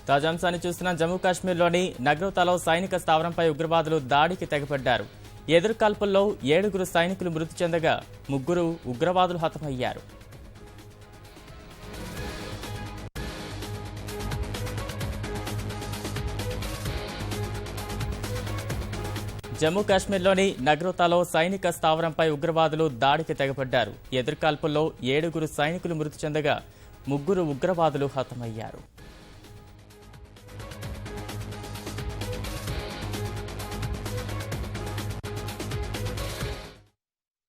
తాజాంశాన్ని చూస్తున్న జమ్మూ కాశ్మీర్లోని నగ్రోతాలో సైనిక స్థావరంపై ఉగ్రవాదులు దాడికి తెగపడ్డారు. ఎదురుకాల్పుల్లో 7 సైనికులు మృతి చెందగా 3 ఉగ్రవాదులు హతమయ్యారు. జమ్మూ కాశ్మీర్లోని నగ్రోతాలో సైనిక స్థావరంపై ఉగ్రవాదులు దాడికి తెగపడ్డారు. ఎదురుకాల్పుల్లో 7 సైనికులు మృతి చెందగా 3 ఉగ్రవాదులు హతమయ్యారు.